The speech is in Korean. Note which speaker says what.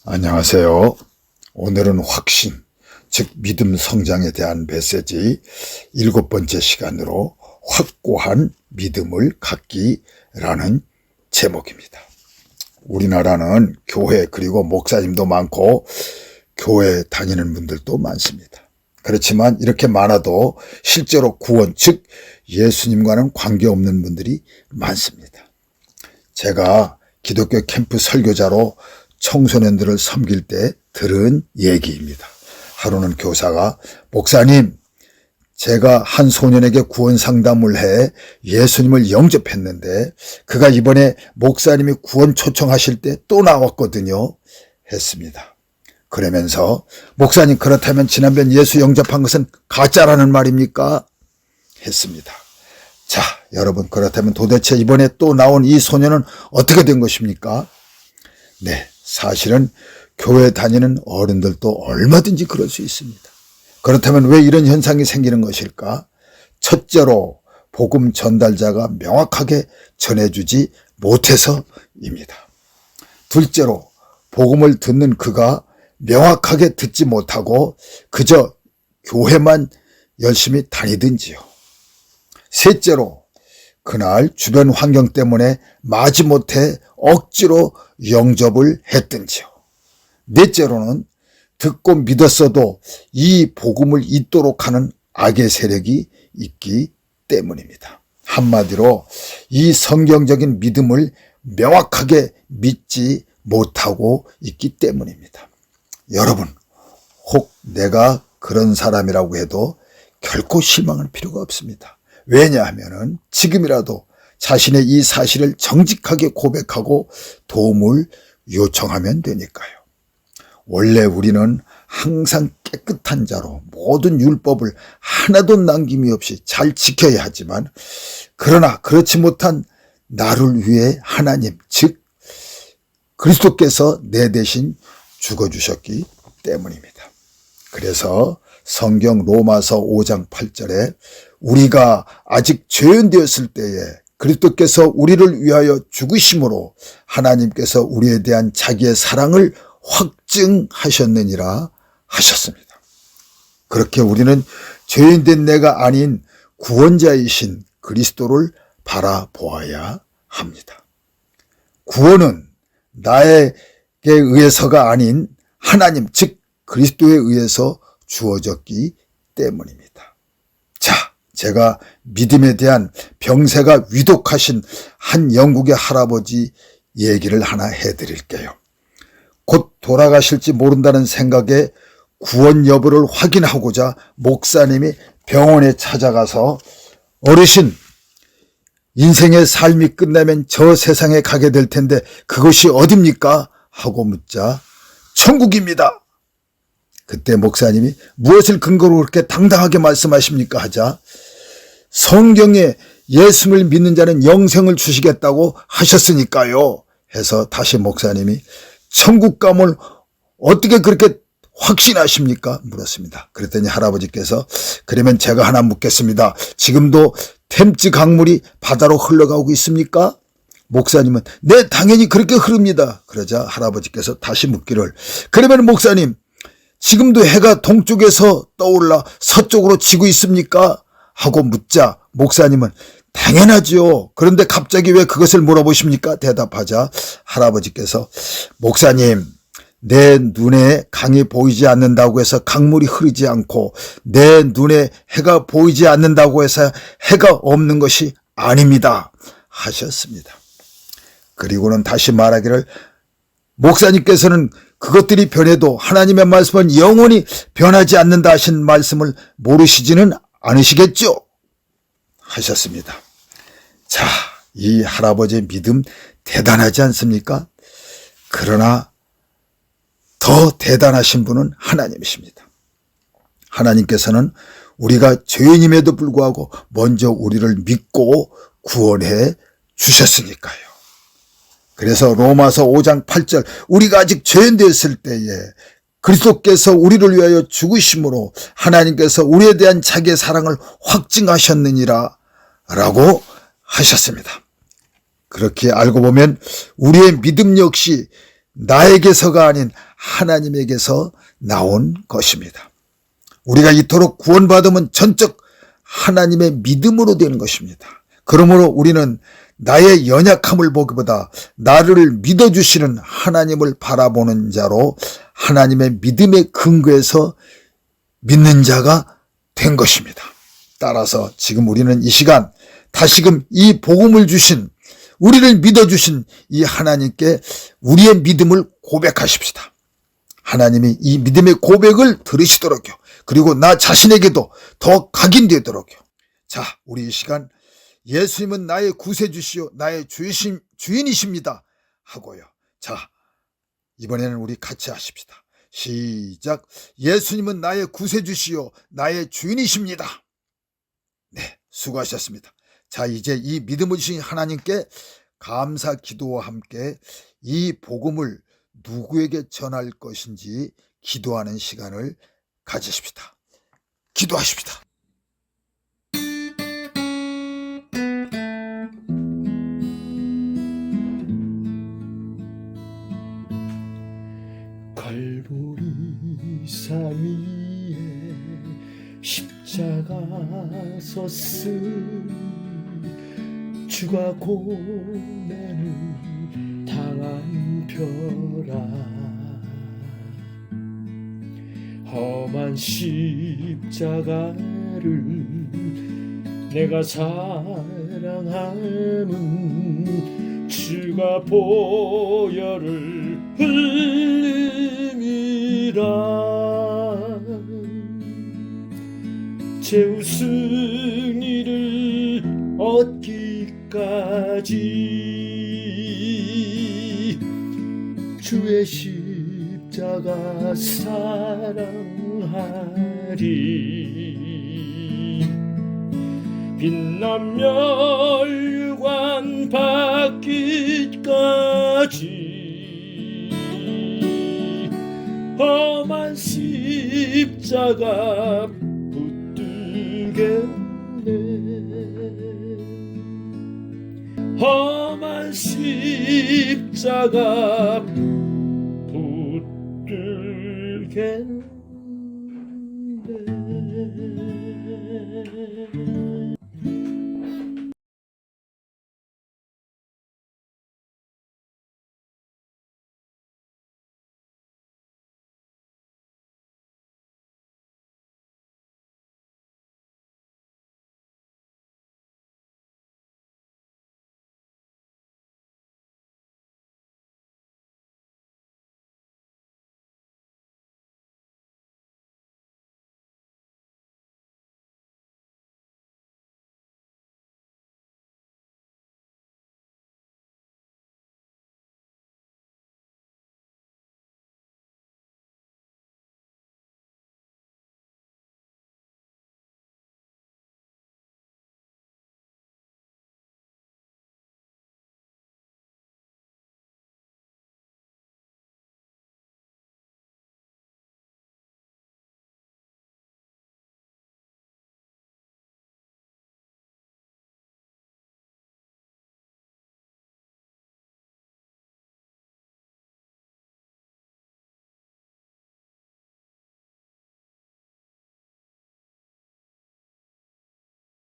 Speaker 1: 안녕하세요. 오늘은 확신, 즉 믿음 성장에 대한 메시지 7번째 시간으로 확고한 믿음을 갖기라는 제목입니다. 우리나라는 교회 그리고 목사님도 많고 교회 다니는 분들도 많습니다. 그렇지만 이렇게 많아도 실제로 구원, 즉 예수님과는 관계없는 분들이 많습니다. 제가 기독교 캠프 설교자로 청소년들을 섬길 때 들은 얘기입니다. 하루는 교사가 목사님, 제가 한 소년에게 구원 상담을 해 예수님을 영접했는데 그가 이번에 목사님이 구원 초청하실 때 또 나왔거든요. 했습니다. 그러면서 목사님, 그렇다면 지난번 예수 영접한 것은 가짜라는 말입니까? 했습니다. 자, 여러분, 그렇다면 도대체 이번에 또 나온 이 소년은 어떻게 된 것입니까? 네, 사실은 교회 다니는 어른들도 얼마든지 그럴 수 있습니다. 그렇다면 왜 이런 현상이 생기는 것일까? 첫째로 복음 전달자가 명확하게 전해주지 못해서입니다. 둘째로 복음을 듣는 그가 명확하게 듣지 못하고 그저 교회만 열심히 다니든지요. 셋째로 그날 주변 환경 때문에 마지못해 억지로 영접을 했든지요. 넷째로는 듣고 믿었어도 이 복음을 잊도록 하는 악의 세력이 있기 때문입니다. 한마디로 이 성경적인 믿음을 명확하게 믿지 못하고 있기 때문입니다. 여러분, 혹 내가 그런 사람이라고 해도 결코 실망할 필요가 없습니다. 왜냐하면 지금이라도 자신의 이 사실을 정직하게 고백하고 도움을 요청하면 되니까요. 원래 우리는 항상 깨끗한 자로 모든 율법을 하나도 남김이 없이 잘 지켜야 하지만 그러나 그렇지 못한 나를 위해 하나님, 즉 그리스도께서 내 대신 죽어주셨기 때문입니다. 그래서 성경 로마서 5장 8절에 우리가 아직 죄인 되었을 때에 그리스도께서 우리를 위하여 죽으심으로 하나님께서 우리에 대한 자기의 사랑을 확증하셨느니라 하셨습니다. 그렇게 우리는 죄인된 내가 아닌 구원자이신 그리스도를 바라보아야 합니다. 구원은 나에게 의해서가 아닌 하나님, 즉 그리스도에 의해서 주어졌기 때문입니다. 자, 제가 믿음에 대한 병세가 위독하신 한 영국의 할아버지 얘기를 하나 해드릴게요. 곧 돌아가실지 모른다는 생각에 구원 여부를 확인하고자 목사님이 병원에 찾아가서 어르신, 인생의 삶이 끝나면 저 세상에 가게 될 텐데 그것이 어딥니까? 하고 묻자 천국입니다. 그때 목사님이 무엇을 근거로 그렇게 당당하게 말씀하십니까? 하자 성경에 예수를 믿는 자는 영생을 주시겠다고 하셨으니까요. 해서 다시 목사님이 천국 감을 어떻게 그렇게 확신하십니까? 물었습니다. 그랬더니 할아버지께서 그러면 제가 하나 묻겠습니다. 지금도 템즈 강물이 바다로 흘러가고 있습니까? 목사님은 네, 당연히 그렇게 흐릅니다. 그러자 할아버지께서 다시 묻기를 그러면 목사님, 지금도 해가 동쪽에서 떠올라 서쪽으로 지고 있습니까? 하고 묻자 목사님은 당연하지요. 그런데 갑자기 왜 그것을 물어보십니까? 대답하자 할아버지께서 목사님, 내 눈에 강이 보이지 않는다고 해서 강물이 흐르지 않고 내 눈에 해가 보이지 않는다고 해서 해가 없는 것이 아닙니다. 하셨습니다. 그리고는 다시 말하기를 목사님께서는 그것들이 변해도 하나님의 말씀은 영원히 변하지 않는다 하신 말씀을 모르시지는 않으시겠죠? 하셨습니다. 자, 이 할아버지의 믿음 대단하지 않습니까? 그러나 더 대단하신 분은 하나님이십니다. 하나님께서는 우리가 죄인임에도 불구하고 먼저 우리를 믿고 구원해 주셨으니까요. 그래서 로마서 5장 8절 우리가 아직 죄인 되었을 때에 그리스도께서 우리를 위하여 죽으심으로 하나님께서 우리에 대한 자기의 사랑을 확증하셨느니라 라고 하셨습니다. 그렇게 알고 보면 우리의 믿음 역시 나에게서가 아닌 하나님에게서 나온 것입니다. 우리가 이토록 구원받으면 전적 하나님의 믿음으로 되는 것입니다. 그러므로 우리는 나의 연약함을 보기보다 나를 믿어주시는 하나님을 바라보는 자로 하나님의 믿음의 근거에서 믿는 자가 된 것입니다. 따라서 지금 우리는 이 시간 다시금 이 복음을 주신, 우리를 믿어주신 이 하나님께 우리의 믿음을 고백하십시다. 하나님이 이 믿음의 고백을 들으시도록요. 그리고 나 자신에게도 더 각인되도록요. 자, 우리 이 시간 예수님은 나의 구세주시요 나의 주인이십니다 하고요. 자, 이번에는 우리 같이 하십시다. 시작. 예수님은 나의 구세주시요 나의 주인이십니다. 네, 수고하셨습니다. 자, 이제 이 믿음을 주신 하나님께 감사 기도와 함께 이 복음을 누구에게 전할 것인지 기도하는 시간을 가지십시다. 기도하십시다.
Speaker 2: 갈보리 산 위에 십자가 섰으니 주가 고난을 당한 표라. 험한 십자가를 내가 사랑하는 주가 보혈을 흘림이라. 최후 승리를 얻기까지 주의 십자가 사랑하리. 빛나며 율관 받기까지 험한 십자가 붙들겠네. 험한 십자가 붙들겠네.